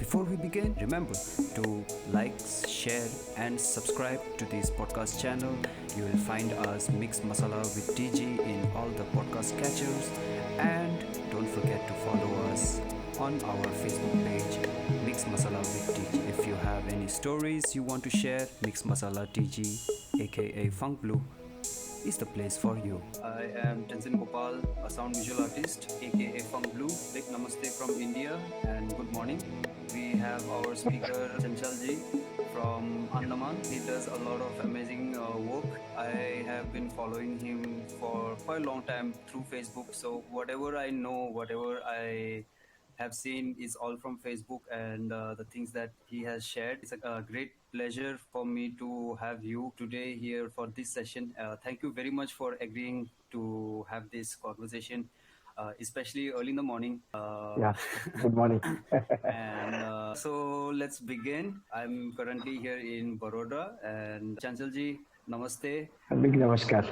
Before we begin, remember to like, share, and subscribe to this podcast channel. You will find us Mix Masala with TG in all the podcast catchers. And don't forget to follow us on our Facebook page, Mix Masala with TG. If you have any stories you want to share, Mix Masala TG, aka Funk Blue, is the place for you. I am Tanzin Gopal, a sound visual artist, aka Funk Blue. Big namaste from India and good morning. We have our speaker Chanchal ji from Andaman. He does a lot of amazing work. I have been following him for quite a long time through Facebook. So whatever I know, whatever I have seen is all from Facebook and the things that he has shared. It's a great pleasure for me to have you today here for this session. Thank you very much for agreeing to have this conversation, especially early in the morning. Yeah, good morning. And so let's begin. I'm currently here in Baroda and Chanchalji, namaste. Big namaskar.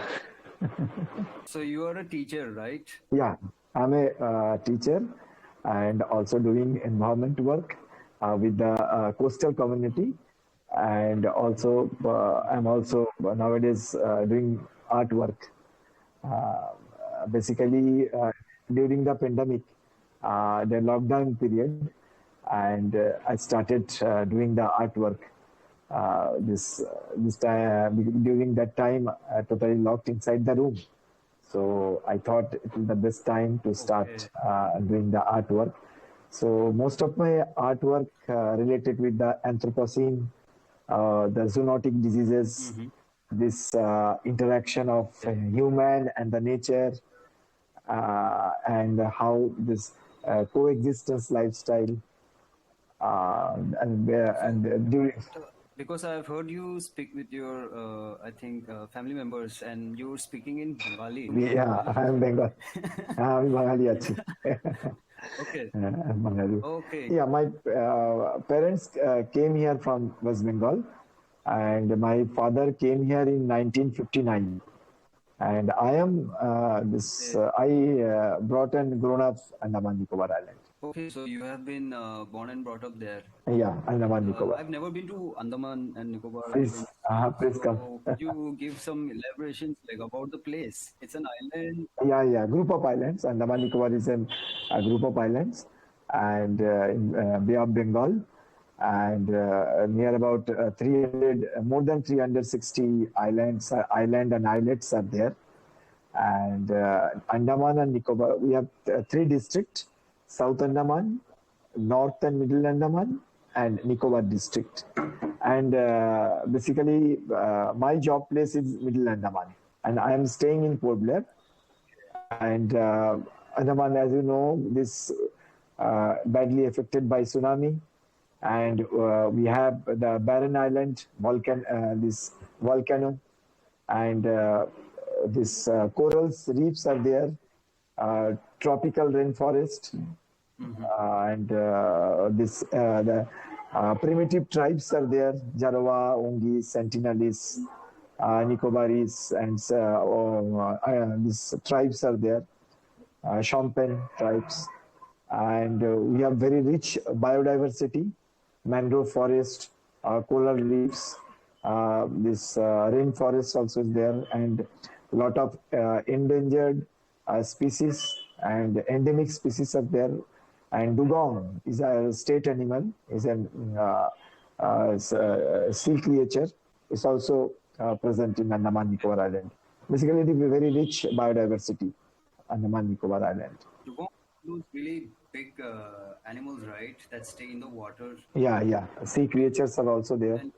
So you are a teacher, right? Yeah, I'm a teacher and also doing environment work with the coastal community. And also, I'm also nowadays doing artwork. Uh, Basically, during the pandemic, the lockdown period, and I started doing the artwork. This time during that time, totally locked inside the room. So I thought it was the best time to start doing the artwork. So most of my artwork related with the Anthropocene, the zoonotic diseases, this interaction of human and the nature, and how this coexistence lifestyle, and during Because I've heard you speak with your, I think, family members, and you're speaking in Bengali. yeah, I'm Bengal. I'm Bengali actually. Okay. I'm Bengali. Okay. Yeah, my parents came here from West Bengal, and my father came here in 1959. And I am I brought and grown up Andaman Nicobar Island. Okay, so you have been born and brought up there. Yeah, Andaman Nicobar. I've never been to Andaman and Nicobar Please, Islands. please come. So could you give some elaborations like about the place? It's an island. Yeah. Group of islands. Andaman Nicobar is a group of islands, and in Bay of Bengal, and near about 300, more than 360 islands, island and islets are there. And Andaman and Nicobar, we have three districts: South Andaman, North and Middle Andaman, and Nicobar district. And basically, my job place is Middle Andaman, and I am staying in Port Blair. And Andaman, as you know, this badly affected by tsunami, and we have the barren island this volcano, and this corals reefs are there, tropical rainforest, and the primitive tribes are there: Jarawa, Ongis, Sentinelese, Nicobaris, and these tribes are there, Shompen tribes. And we have very rich biodiversity, mangrove forest, coral reefs, this rainforest also is there, and a lot of endangered species and endemic species are there. And dugong is a state animal, is a sea creature. It's also present in Andaman Nicobar Island. Basically, it is a very rich biodiversity, Andaman Nicobar Island. Dugong, those really big animals, right? That stay in the water. Yeah. Sea creatures are also there. And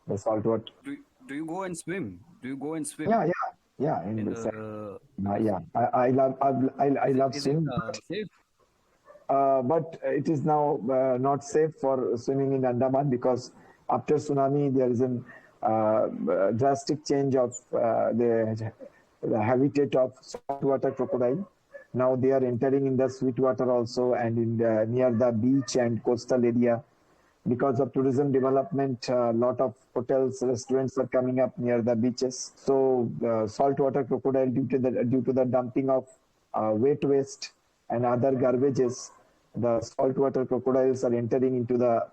The saltwater. do you go and swim? Do you go and swim? Yeah. In the the yeah. I love is it swimming, safe? but it is now not safe for swimming in Andaman, because after tsunami there is a drastic change of the habitat of saltwater crocodile. Now they are entering in the sweet water also, and in near the beach and coastal area. Because of tourism development, a lot of hotels, restaurants are coming up near the beaches. So saltwater crocodile, due to the dumping of wet waste and other garbages, the saltwater crocodiles are entering into the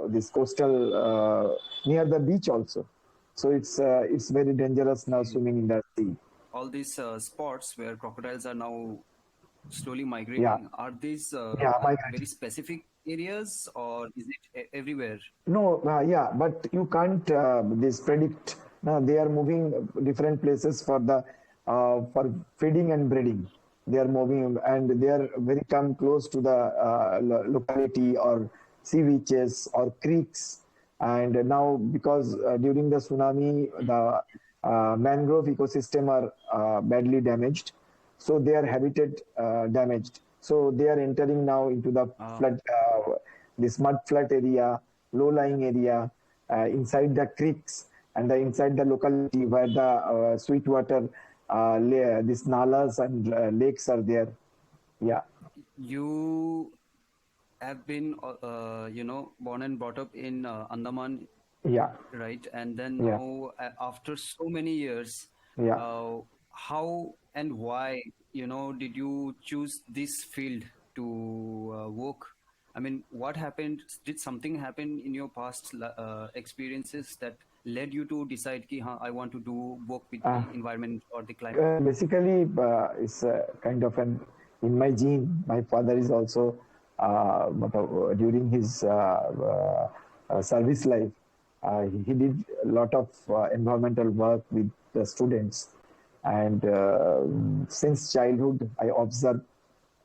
this coastal near the beach also. So it's very dangerous now Okay. swimming in the sea. All these spots where crocodiles are now slowly Yeah, migrating, are these yeah, like very migrating. specific areas or is it everywhere? No, yeah, but you can't this predict. No, they are moving different places for feeding and breeding. They are moving and they are very come close to the locality or sea beaches or creeks. And now because during the tsunami, the mangrove ecosystem are badly damaged, so their habitat damaged. So they are entering now into the flood, this mud flat area, low-lying area, inside the creeks and inside the locality where the sweet water, these nalas and lakes are there. Yeah, You have been, born and brought up in Andaman, yeah, right? And then yeah, now, after so many years, yeah. how and why, did you choose this field to work? I mean, what happened? Did something happen in your past experiences that led you to decide, ki, I want to do work with Uh, the environment or the climate? Basically, it's kind of an in my gene. My father is also during his service life, he did a lot of environmental work with the students, and since childhood, I observed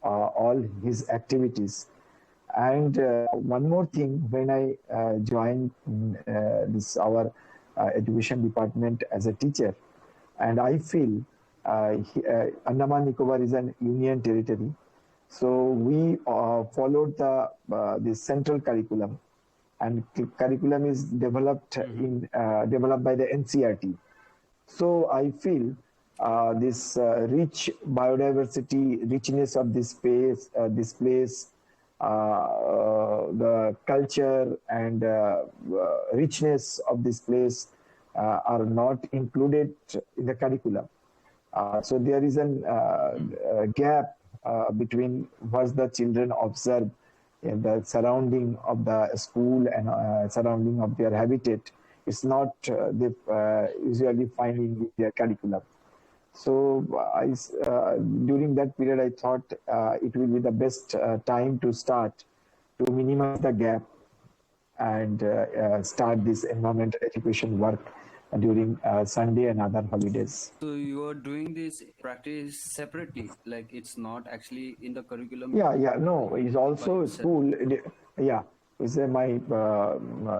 all his activities. And one more thing, when I joined this our education department as a teacher, and I feel Andaman Nicobar is an union territory, so we followed the central curriculum, and curriculum is developed Mm-hmm. in developed by the NCRT. So I feel this rich biodiversity, richness of this place, the culture and richness of this place are not included in the curriculum. So there is a gap between what the children observe in the surrounding of the school and surrounding of their habitat. It's not they usually find in their curriculum. So during that period, I thought it will be the best time to start to minimize the gap and start this environmental education work during Sunday and other holidays. So you are doing this practice separately, like it's not actually in the curriculum Yeah, yeah, no, it's by also yourself. school. Yeah, it's my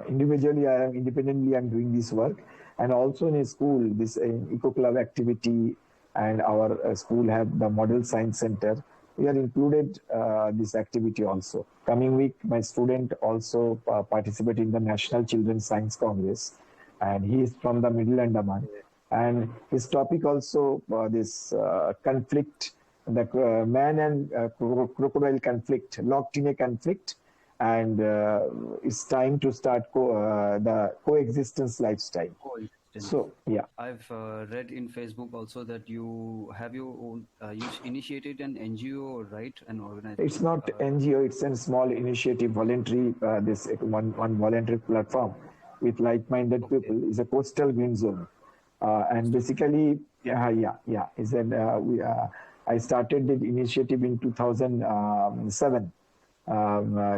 individually, I am independently, I'm doing this work, and also in a school, this eco club activity, and our school have the Model Science Center. We are included this activity also. Coming week, my student also participate in the National Children's Science Congress, and he is from the Middle Andaman, and his topic also this conflict, the man and crocodile conflict, locked in a conflict, and it's time to start the coexistence lifestyle. Coexistence. So yeah, I've read in Facebook also that you have your own, you initiated an NGO, right? An it's organization. not NGO, it's a small initiative, voluntary. This one voluntary platform with like-minded Okay. people is a coastal green zone, and Coastal. basically, yeah, is an I started the initiative in 2007,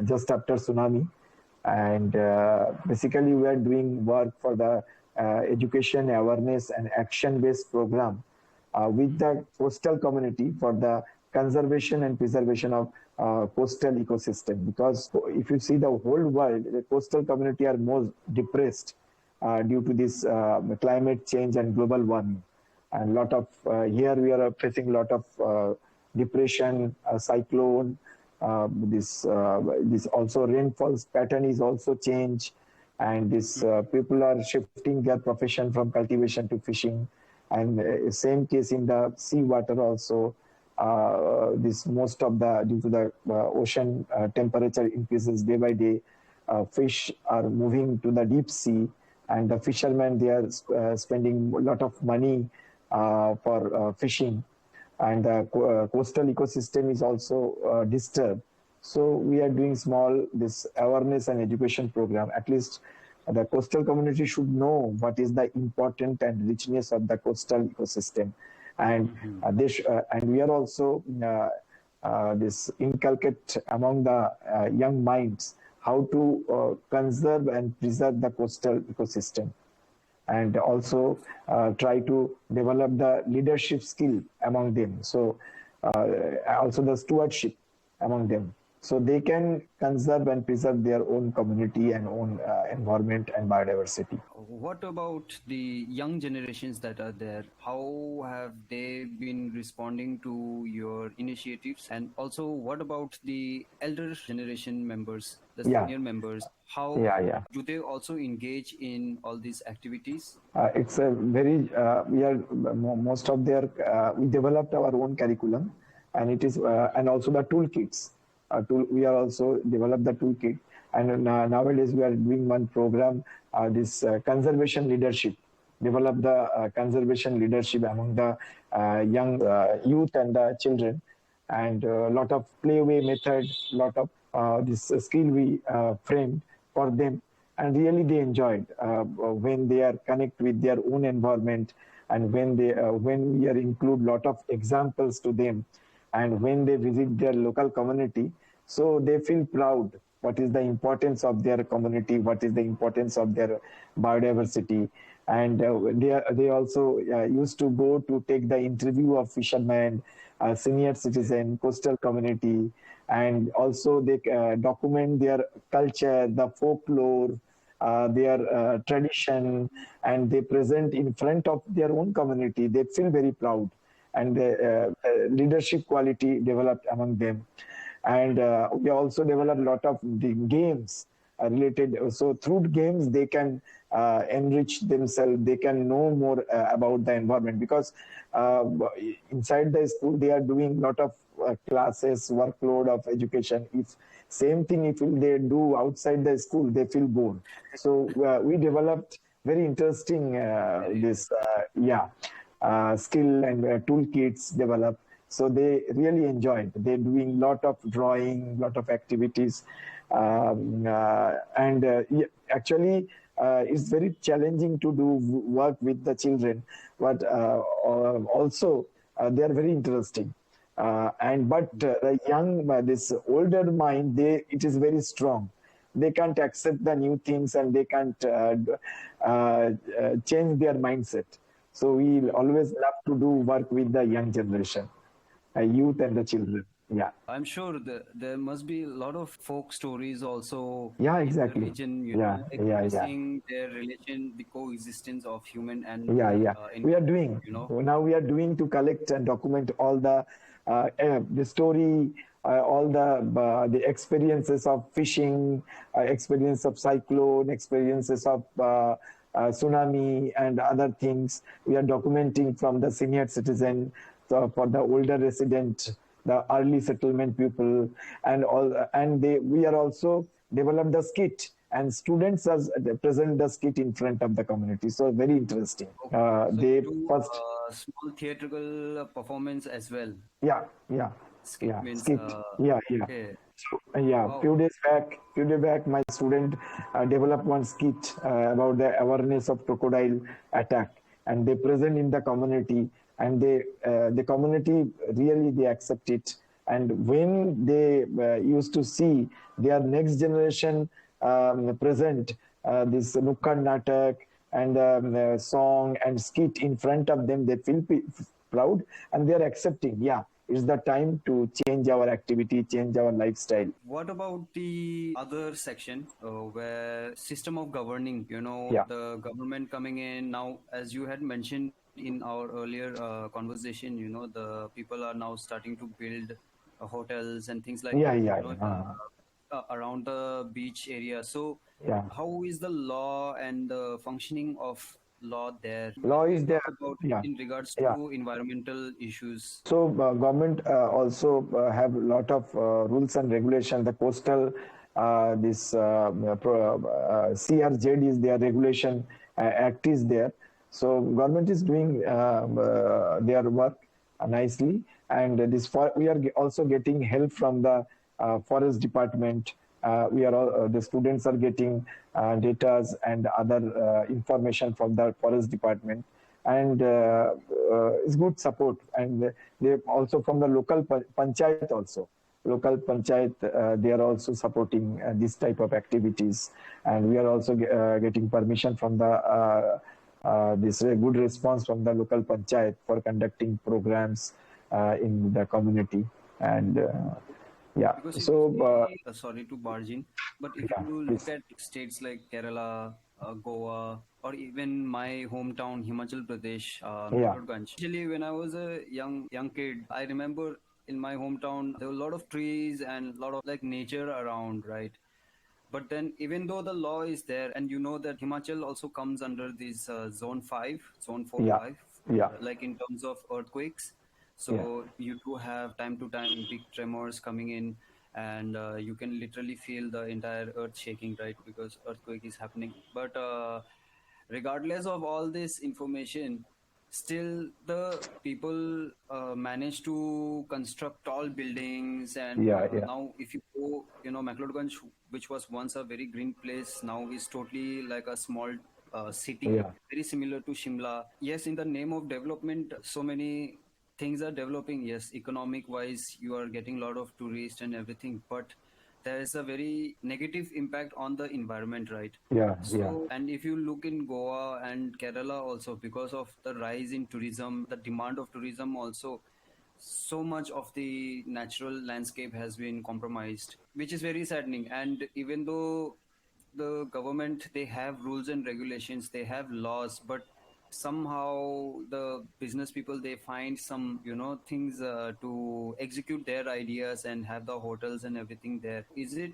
just after tsunami, and basically we are doing work for the education awareness and action based program with the coastal community for the conservation and preservation of coastal ecosystem, because if you see the whole world, the coastal community are most depressed due to this climate change and global warming, and lot of here we are facing a lot of depression, cyclone, this also rainfalls pattern is also changed, and this people are shifting their profession from cultivation to fishing, and same case in the sea water also. This most of the due to the ocean temperature increases day by day, fish are moving to the deep sea, and the fishermen they are spending a lot of money for fishing, and the coastal ecosystem is also disturbed. So we are doing small this awareness and education program. At least the coastal community should know what is the important and richness of the coastal ecosystem, and Mhm. and we are also this inculcate among the young minds how to conserve and preserve the coastal ecosystem, and also try to develop the leadership skill among them. So also the stewardship among them, so they can conserve and preserve their own community and own environment and biodiversity. What about the young generations that are there? How have they been responding to your initiatives? And also, what about the elder generation members, the Yeah, senior members? How yeah. do they also engage in all these activities? It's a very we are most of their we developed our own curriculum, and it is and also the toolkits. We are also developed the toolkit, and nowadays we are doing one program, this conservation leadership. Develop the conservation leadership among the young youth and the children, and a lot of playway method, lot of this skill we framed for them, and really they enjoyed when they are connect with their own environment, and when we are include lot of examples to them, and when they visit their local community, so they feel proud what is the importance of their community, what is the importance of their biodiversity. And they also used to go to take the interview of fishermen, senior citizen, coastal community, and also they document their culture, the folklore, their tradition, and they present in front of their own community. They feel very proud, and the leadership quality developed among them. And we also developed a lot of the games related. So through games, they can enrich themselves. They can know more about the environment, because uh, inside the school they are doing a lot of classes, workload of education. If same thing if they do outside the school, they feel bored. So we developed very interesting Very this skill and toolkits developed. So they really enjoyed. They're doing lot of drawing, lot of activities, and actually it's very challenging to do work with the children, but also they are very interesting. And but the young, this older mind, they it is very strong. They can't accept the new things, and they can't change their mindset. So we always love to do work with the young generation, youth and the children. Yeah, I'm sure there must be a lot of folk stories also yeah, in the exactly. region, Yeah, yeah. expressing their relation, the coexistence of human and Yeah. We are environment, doing now. We are doing to collect and document all the story, all the experiences of fishing, experience of cyclone, experiences of tsunami, and other things. We are documenting from the senior citizen, so for the older resident, the early settlement people, and all. And we are also develop the skit, and students as present the skit in front of the community. So very interesting. Okay, so you They do first, small theatrical performance as well. yeah, yeah, Skit means skit, yeah. okay. So yeah, Wow. few days back, my student developed one skit about the awareness of crocodile attack, and they present in the community, and the community really they accept it. And when they used to see their next generation present this nukkad natak and song and skit in front of them, they feel proud, and they are accepting. Yeah, it's the time to change our activity, change our lifestyle. What about the other section where system of governing, Yeah, the government coming in now, as you had mentioned in our earlier conversation, the people are now starting to build hotels and things like yeah, that, yeah, yeah. around the beach area. So, Yeah. how is the law and the functioning of law there? Law Can you is there. talk about it Yeah, in regards yeah. to environmental issues? So government also have a lot of rules and regulation. The coastal, this CRZ is their regulation act is there. So government is doing their work nicely, and this we are also getting help from the forest department. We are all, the students are getting data and other information from the forest department, and it's good support. And they also from the local panchayat also. Local panchayat, they are also supporting this type of activities, and we are also getting permission from the this good response from the local panchayat for conducting programs in the community. And yeah, Because if so you see, sorry to barge in, but if yeah, you look please. at states like Kerala, Goa, or even my hometown Himachal Pradesh, Yeah, McLeodganj. Actually, when I was a young kid, I remember in my hometown there were a lot of trees and a lot of like nature around, right? But then, even though the law is there, and you know that Himachal also comes under this zone 5, zone 4, yeah, 5, yeah, like in terms of earthquakes. yeah, So, you do have time to time big tremors coming in, and you can literally feel the entire earth shaking, right? Because earthquake is happening. But regardless of all this information, still the people manage to construct tall buildings. And yeah, yeah, now if you go, McLeodganj, which was once a very green place, now is totally like a small city, yeah, very similar to Shimla. Yes, in the name of development, so many things are developing. Yes, economic wise, you are getting a lot of tourists and everything, but there is a very negative impact on the environment, right? yeah, yeah, So, and if you look in Goa and Kerala also, because of the rise in tourism, the demand of tourism also, so much of the natural landscape has been compromised, which is very saddening. And even though the government, they have rules and regulations, they have laws, but somehow the business people, they find some things to execute their ideas and have the hotels and everything there. Is it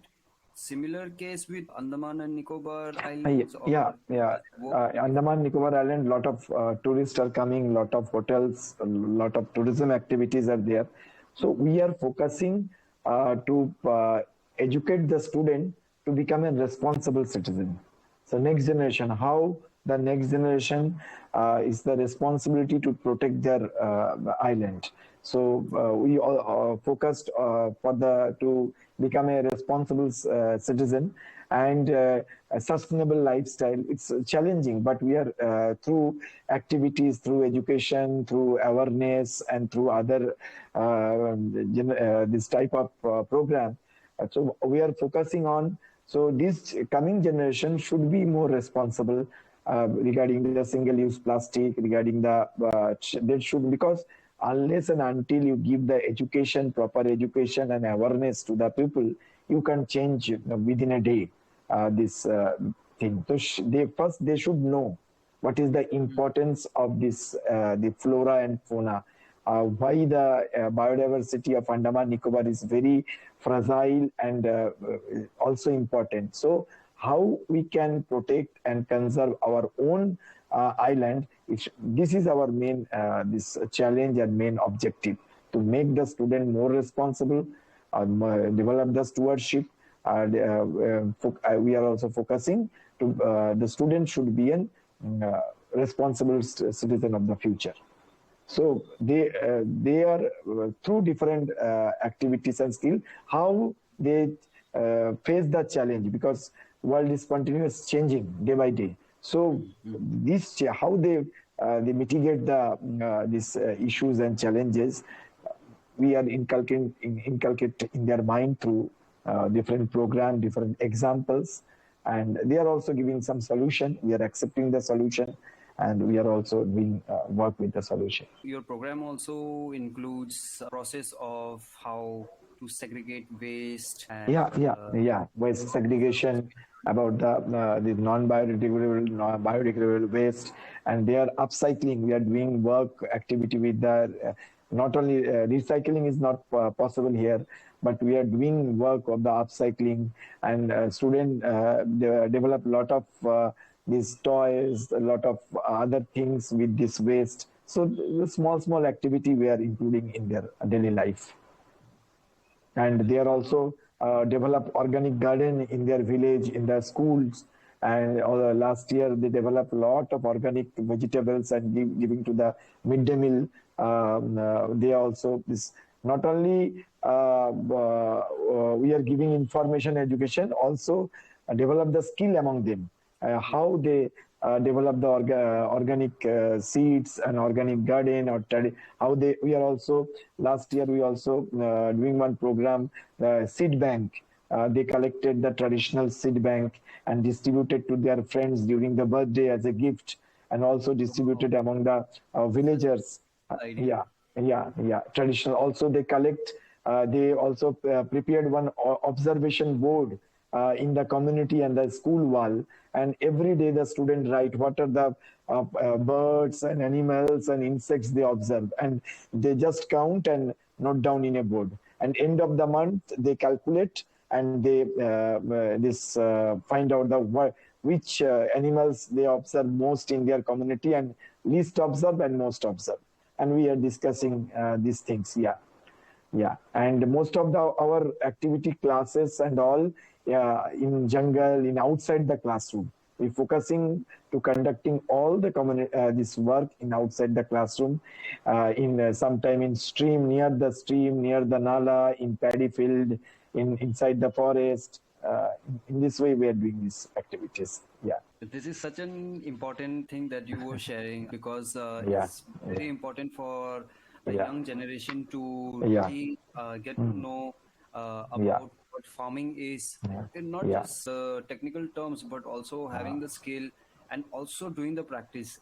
similar case with Andaman and Nicobar Islands, or yeah, yeah. does it work very Andaman differently? Nicobar Island, lot of tourists are coming, lot of hotels, a lot of tourism activities are there. So we are focusing to educate the student to become a responsible citizen. So next generation, how the next generation is the responsibility to protect their island. So we all focused for the to become a responsible citizen and a sustainable lifestyle. It's challenging, but we are through activities, through education, through awareness, and through other this type of program. So we are focusing on. So this coming generation should be more responsible regarding the single-use plastic, regarding the that should, because unless and until you give the education, proper education and awareness to the people, you can change within a day this thing. So they should know what is the importance of this the flora and fauna, why the biodiversity of Andaman Nicobar is very fragile and also important. So how we can protect and conserve our own island, this is our main this challenge and main objective, to make the student more responsible, develop the stewardship. We are also focusing to the student should be an responsible citizen of the future. So they are through different activities and skill, how they face the challenge, because world is continuous changing day by day. So this how they mitigate the these issues and challenges, we are inculcate in their mind through different program, different examples, and they are also giving some solution. We are accepting the solution, and we are also doing work with the solution. Your program also includes a process of how to segregate waste and Yeah, yeah, yeah. Waste segregation, about the non-biodegradable, biodegradable waste, and they are upcycling. We are doing work activity with the not only recycling is not possible here, but we are doing work of the upcycling, and student develop a lot of these toys, a lot of other things with this waste. So the small activity we are including in their daily life. And they are also develop organic garden in their village, in their schools. And last year they developed a lot of organic vegetables and giving to the midday meal. They also this not only we are giving information education, also develop the skill among them, how they develop the organic seeds and organic garden, or how they, we are also, last year we also doing one program, seed bank. They collected the traditional seed bank and distributed to their friends during the birthday as a gift, and also Oh, distributed among the such villagers. a idea. Yeah, yeah. Traditional. Also, they collect. They also prepared one observation board in the community and the school wall. And every day, the student write what are the birds and animals and insects they observe, and they just count and note down in a board. And end of the month, they calculate and they this find out the which animals they observe most in their community, and least observe and most observe. And we are discussing these things. Yeah, and most of the our activity classes and all, in jungle, in outside the classroom, we focusing to conducting all the this work in outside the classroom, in sometime in stream, near the nala, in paddy field, in inside the forest. In this way we are doing these activities. This is such an important thing that you were sharing, because Yeah it's very important for the yeah young generation to yeah really get to mm, know yeah about what farming is, yeah and not yeah just technical terms, but also having the skill and also doing the practice,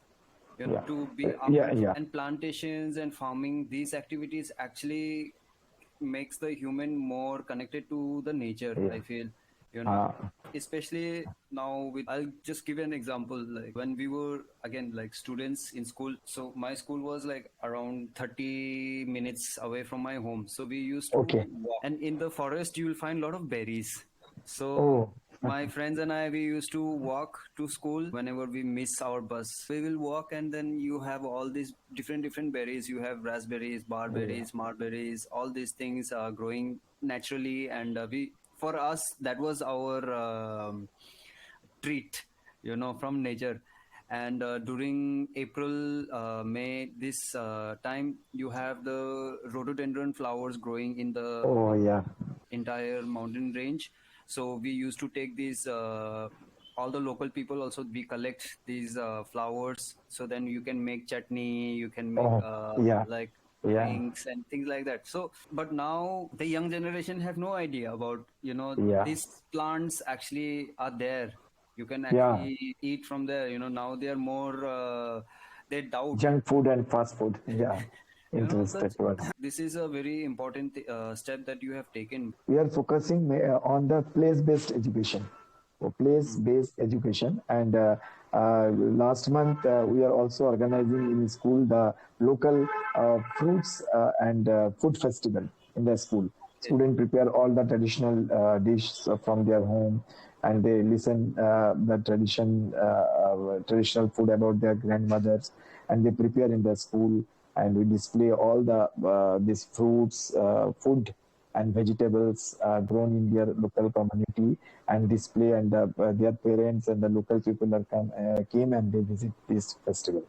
yeah to be yeah out. yeah And plantations and farming, these activities actually makes the human more connected to the nature, yeah I feel. you know uh, Especially now, with, I'll just give you an example. Like when we were again like students in school, so my school was like around 30 minutes away from my home, so we used to okay. walk, and in the forest you will find a lot of berries. So Oh, my friends and I, we used to walk to school whenever we miss our bus. We will walk, and then you have all these different berries. You have raspberries, yeah, barberries, mulberries. All these things are growing naturally, and we, for us, that was our treat, from nature. And during April, May, this time, you have the rhododendron flowers growing in the oh yeah, entire mountain range. So we used to take these, all the local people also, we collect these flowers, so then you can make chutney, you can make oh yeah, like yeah, drinks and things like that. So but now the young generation have no idea about, yeah, these plants actually are there. You can yeah. actually eat from there. Now they are more, they doubt. Junk food and fast food. Yeah, Such, interested ones. this is a very important step that you have taken. We are focusing on the place-based education. So Mm. place-based education, and last month we are also organizing in school the local fruits and food festival in the school. Okay. Students prepare all the traditional dishes from their home, and they listen the traditional food about their grandmothers, and they prepare in the school, and we display all the these fruits, food and vegetables grown in their local community, and display, and their parents and the local people came and they visit this festival.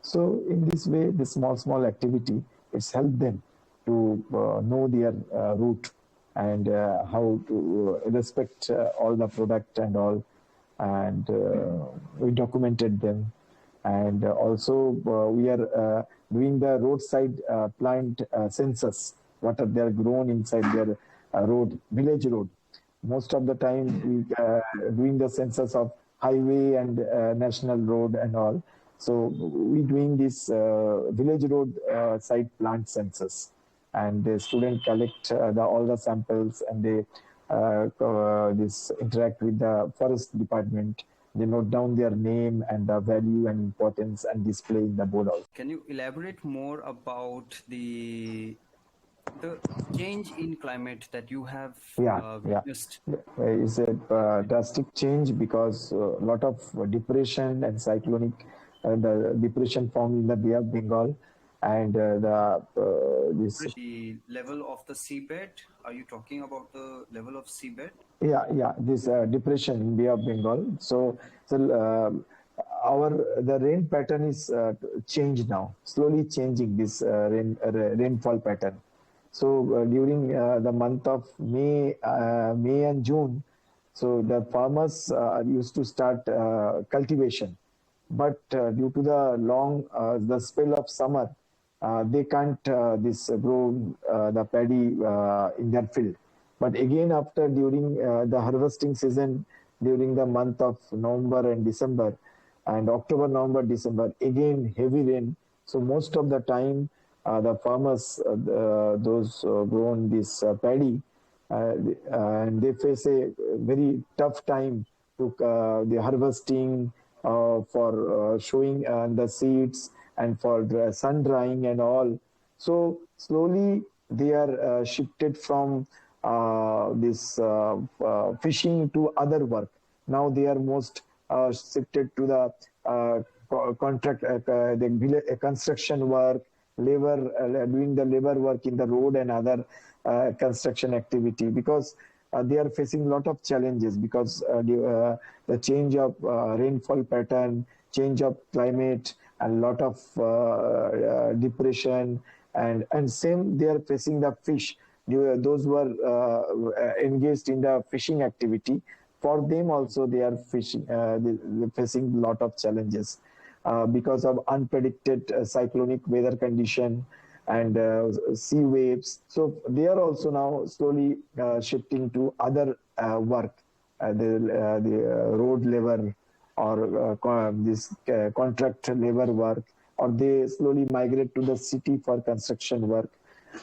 So in this way, the small activity, it's helped them to know their root, and how to respect all the product and all, and we documented them. And also we are doing the roadside plant census, what are they are grown inside their road, village road. Most of the time we doing the census of highway and national road and all. So we doing this village road side plant census, and the student collect all the samples, and they this interact with the forest department. They note down their name and the value and importance, and display in the board also. Can you elaborate more about the change in climate that you have Yeah. witnessed? It's a drastic change, because a lot of depression and cyclonic, the depression formed in the Bay of Bengal, and this. The level of the seabed? Are you talking about the level of seabed? Yeah, this depression in Bay of Bengal. So our the rain pattern is changed now, slowly changing this rainfall pattern. So during the month of May and June, so the farmers used to start cultivation, but due to the long the spell of summer, they can't this grow the paddy in their field. But again, after during the harvesting season, during the month of November and December, and October, November, December, again heavy rain. So most of the time, the farmers, those grown this paddy, and they face a very tough time to the harvesting, for showing the seeds and for sun drying and all. So slowly they are shifted from this fishing to other work. Now they are most shifted to the contract, the construction work, labor, doing the labor work in the road and other construction activity, because they are facing a lot of challenges, because the change of rainfall pattern, change of climate, and lot of depression, and same they are facing the fish. Those who are engaged in the fishing activity, for them also they are fishing, they facing a lot of challenges because of unpredicted cyclonic weather condition and sea waves. So they are also now slowly shifting to other work, the road labor, or this contract labor work, or they slowly migrate to the city for construction work.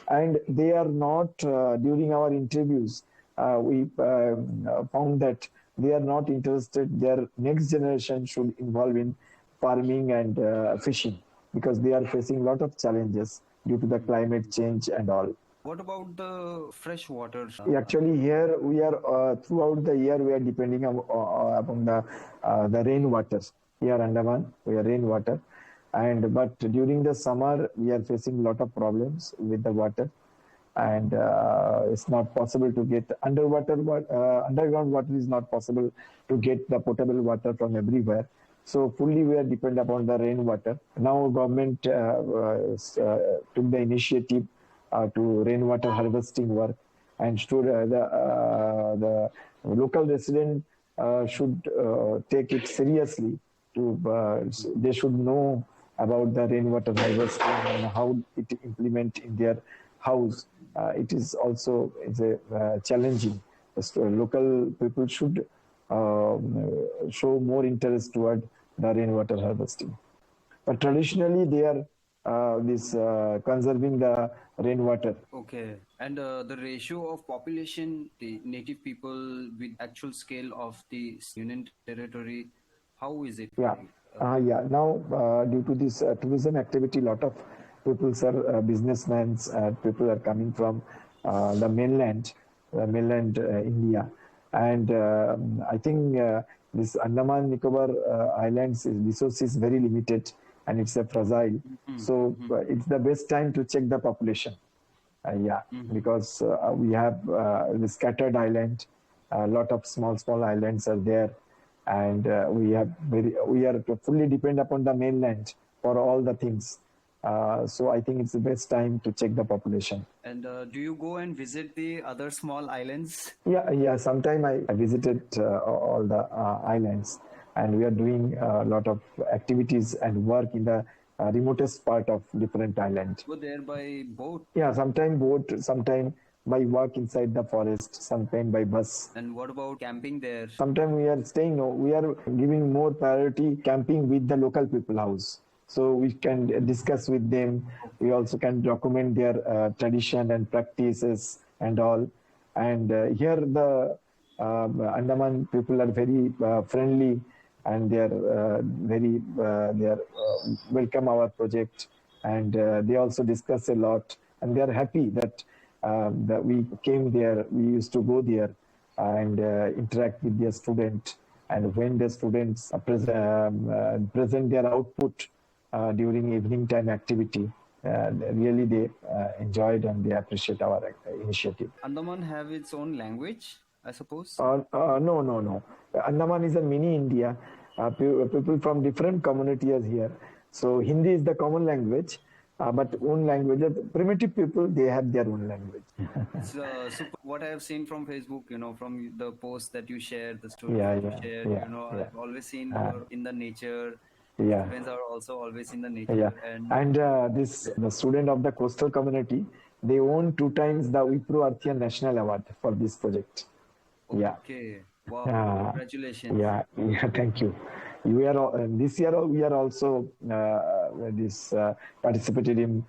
And they are not, during our interviews, we found that they are not interested, their next generation should involve in farming and fishing, because they are facing a lot of challenges due to the climate change and all. What about the fresh water? Actually, here we are throughout the year we are depending upon the rainwater. Here Andaman, we are rainwater, and but during the summer we are facing a lot of problems with the water, and it's not possible to get underground water is not possible to get the potable water from everywhere. So fully we are dependent upon the rainwater. Now government took the initiative to rainwater harvesting work, and should, the local resident should take it seriously. To they should know about the rainwater harvesting and how it implement in their house. It is also a challenging. So local people should show more interest toward the rainwater harvesting. But traditionally, they are this conserving the rainwater. Okay. And the ratio of population, the native people with actual scale of the union territory, how is it? Yeah, yeah. Now, due to this tourism activity, lot of people are businessmen. People are coming from the mainland India, and I think this Andaman Nicobar Islands resource is very limited, and it's a fragile. So it's the best time to check the population. Yeah, because we have the scattered island, a lot of small islands are there, and we are fully dependent upon the mainland for all the things. So I think it's the best time to check the population. And do you go and visit the other small islands? Yeah. Sometime I visited all the islands, and we are doing a lot of activities and work in the remotest part of different island. Go there by boat? Yeah, sometime boat, sometime by walk inside the forest, sometime by bus. And what about camping there? Sometimes we are staying, we are giving more priority camping with the local people house. So we can discuss with them. We also can document their tradition and practices and all. And here the Andaman people are very friendly, and they are welcome our project, and they also discuss a lot, and they are happy that we came there. We used to go there and interact with their student, and when the students present their output during evening time activity, really they enjoyed and they appreciate our initiative. Andaman have its own language, I suppose? No. Andaman is a mini India. People from different communities are here. So Hindi is the common language, but own language. The primitive people, they have their own language. It's super. What I have seen from Facebook, from the posts that you share, the stories Yeah, that you yeah, share, yeah, yeah, I've always seen uh, you're in the nature. The yeah, students are also always in the yeah. nature, and And this the student of the coastal community, they won 2 times the Wipro Arthian National Award for this project. Yeah. okay, wow, Uh, congratulations. yeah, yeah, thank you. You are this year we are also this participated in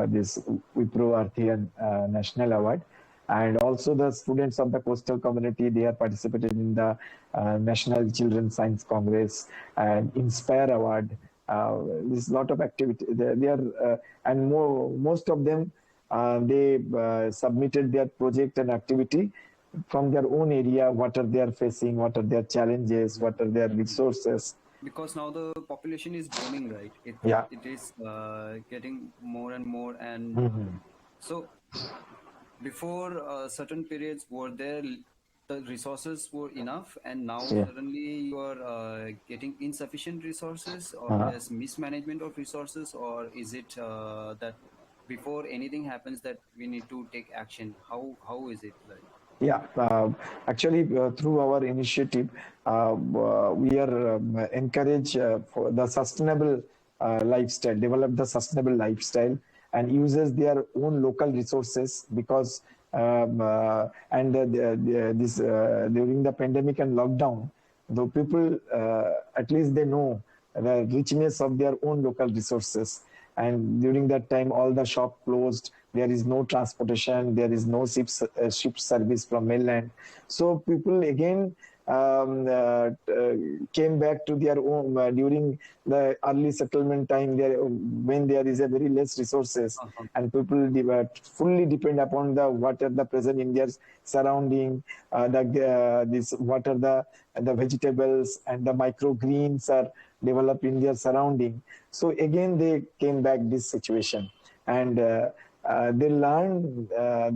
this Wipro Arthian National Award, and also the students of the coastal community, they are participated in the National Children's Science Congress and Inspire Award. There's a lot of activity. They are and most of them they submitted their project and activity from their own area, what are they are facing, what are their challenges, what are their Mhm. resources. Because now the population is booming, right? it Yeah. it is getting more and more, and Mhm. so before certain periods, were there the resources were enough, and now Yeah. suddenly you are getting insufficient resources, or Uh, there's mismanagement of resources, or is it that before anything happens that we need to take action? How is it like? Yeah, actually, through our initiative, we are encourage for the sustainable lifestyle, develop the sustainable lifestyle, and uses their own local resources because and this during the pandemic and lockdown, the people at least they know the richness of their own local resources. And during that time, all the shop closed. There is no transportation. There is no ship service from mainland. So people again came back to their home during the early settlement time. There, when there is a very less resources, Uh-huh. and people fully depend upon the water the present in their surrounding. This what are the vegetables and the microgreens are developed in their surrounding. So again, they came back this situation, and they learn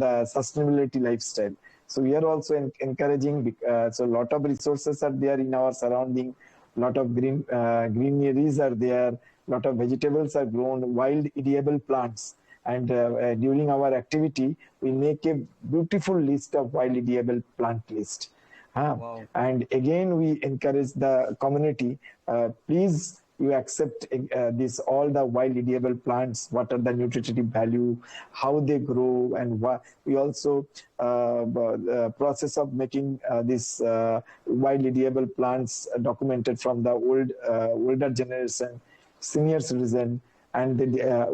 the sustainability lifestyle. So we are also encouraging. So a lot of resources are there in our surrounding. Lot of greeneries are there. Lot of vegetables are grown. Wild edible plants. And during our activity, we make a beautiful list of wild edible plant list. Wow. And again, we encourage the community, please you accept this all the wild edible plants, what are the nutritive value, how they grow, and what we also process of making this wild edible plants documented from the older generation, senior citizen, and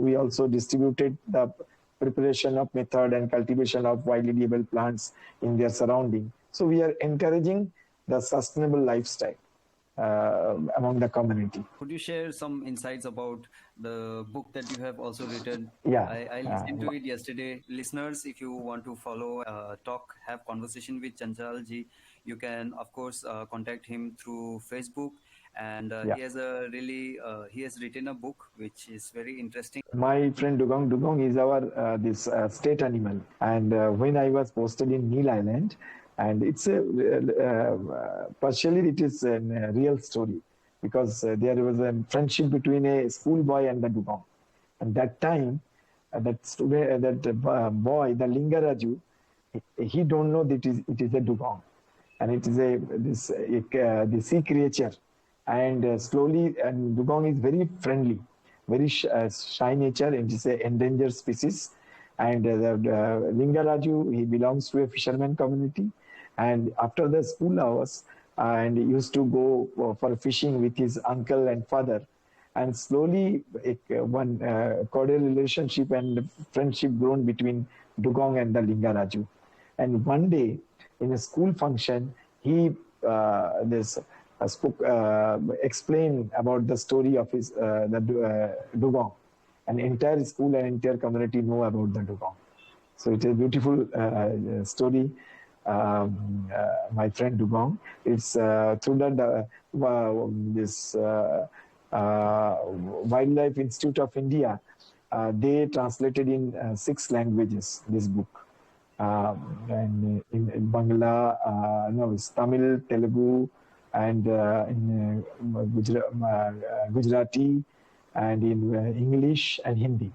we also distributed the preparation of method and cultivation of wild edible plants in their surrounding. So we are encouraging the sustainable lifestyle among the community. Could you share some insights about the book that you have also written? Yeah. I listened to it yesterday. Listeners, if you want to follow, talk, have conversation with Chanchal ji, you can of course contact him through Facebook. And Yeah. he has written a book which is very interesting. My friend Dugong is our this state animal. And when I was posted in Neil Island, and it's a partially it is a real story because there was a friendship between a schoolboy and the Dugong. And that time, that boy, the Lingaraju, he don't know that it is a Dugong, and it is the sea creature, and slowly, and Dugong is very friendly, very shy nature, and it is an endangered species. And the Lingaraju, he belongs to a fisherman community, and after the school hours, and he used to go for fishing with his uncle and father, and slowly one cordial relationship and friendship grown between Dugong and the Lingaraju. And one day, in a school function, he this spoke explained about the story of his Dugong. An entire school and entire community know about the Dugong. So it's a beautiful story. My friend Dugong. It's through that this Wildlife Institute of India. They translated in 6 languages this book. And in Bangla, no, it's Tamil, Telugu, and in Gujarati, and in English and Hindi.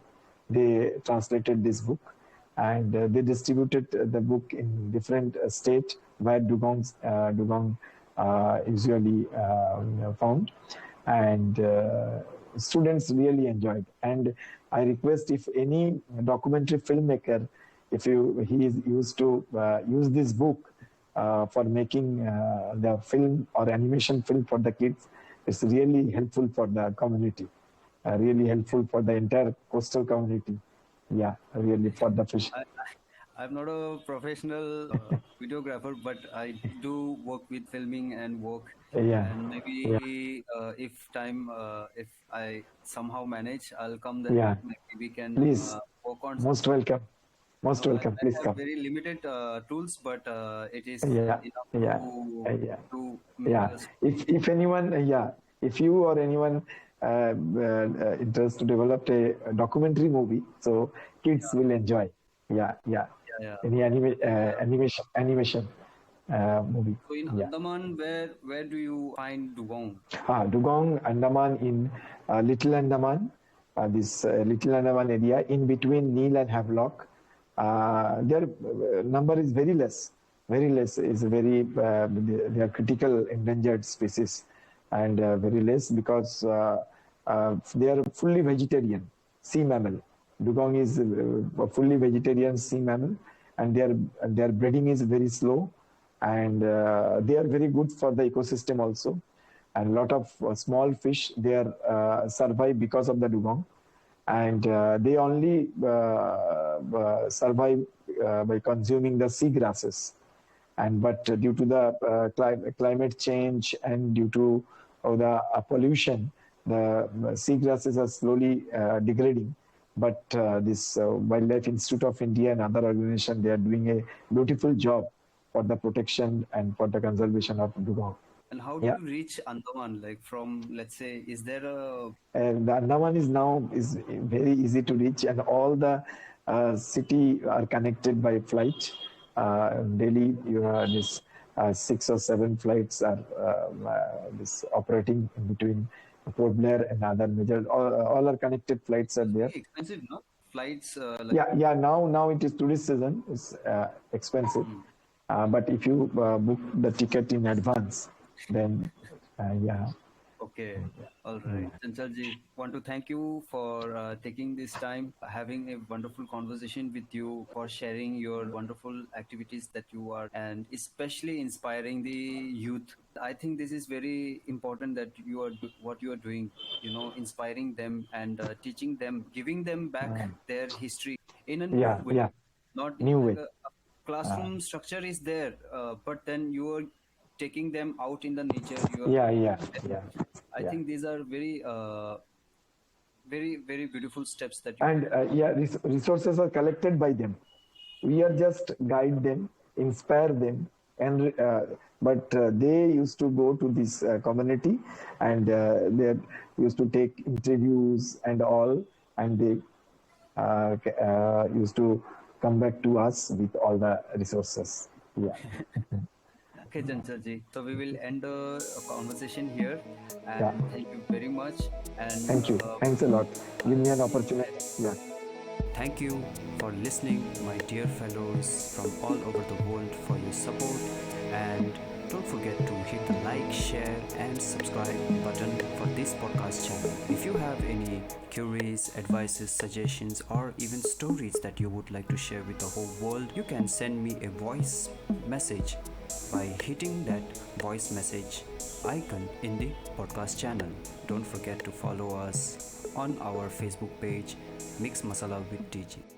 they translated this book, and they distributed the book in different states where dugong usually found, and students really enjoyed. And I request, if any documentary filmmaker, if he is used to use this book for making the film or animation film for the kids, it's really helpful for the community, really helpful for the entire coastal community. Yeah, really for the fish. I'm not a professional videographer, but I do work with filming and work. Yeah, And yeah, maybe if I somehow manage, I'll come there. yeah. Maybe we can Please, work on most something. welcome. Most welcome. I Please have come. very limited tools, but it is Yeah, enough yeah, yeah. to make Yeah, us. if anyone, yeah, if you or anyone interested to develop a documentary movie, so kids will enjoy. Yeah, yeah. Yeah, yeah. Any Yeah. animation movie. So in Yeah. Andaman, where do you find dugong? Dugong, Andaman, in Little Andaman, this Little Andaman area in between Neil and Havelock. Their number is very less. Very less is very, they are critical endangered species, and very less because they are fully vegetarian sea mammal. Dugong is a fully vegetarian sea mammal, and their breeding is very slow, and they are very good for the ecosystem also. And a lot of small fish there survive because of the dugong, and they only survive by consuming the sea grasses. And but due to the climate change and due to the pollution, the sea grasses are slowly degrading. But this Wildlife Institute of India and other organizations, they are doing a beautiful job for the protection and for the conservation of dugong. And how do Yeah. you reach Andaman? Like from, let's say, is there a And the Andaman is now is very easy to reach, and all the city are connected by flight. Daily, you have this 6 or 7 flights are this operating in between Port Blair and other major. All are connected flights are it's there. very expensive, no? Flights like Yeah, yeah. Now it is tourist season. It's expensive, hmm. but if you book the ticket in advance, then yeah, Okay, all right. yeah, Chanchalji, want to thank you for taking this time, having a wonderful conversation with you, for sharing your wonderful activities that you are, and especially inspiring the youth. I think this is very important that what you are doing. You know, inspiring them and teaching them, giving them back their history in a new yeah, way. yeah. Not New like way. a classroom structure is there, but then you are taking them out in the nature. You are Yeah, yeah, teaching them. yeah, I yeah. think these are very beautiful steps that you. And yeah, resources are collected by them. We are just guide them, inspire them, and but they used to go to this community, and they used to take interviews and all, and they used to come back to us with all the resources. Yeah. Okay, Chanchalji. So we will end the conversation here, Yeah. and thank you very much. And Thank you. Thanks a lot. Give me an opportunity. Yeah. thank you for listening, my dear fellows from all over the world, for your support. And don't forget to hit the like, share, and subscribe button for this podcast channel. If you have any queries, advices, suggestions, or even stories that you would like to share with the whole world, you can send me a voice message by hitting that voice message icon in the podcast channel. Don't forget to follow us on our Facebook page, Mix Masala with DG.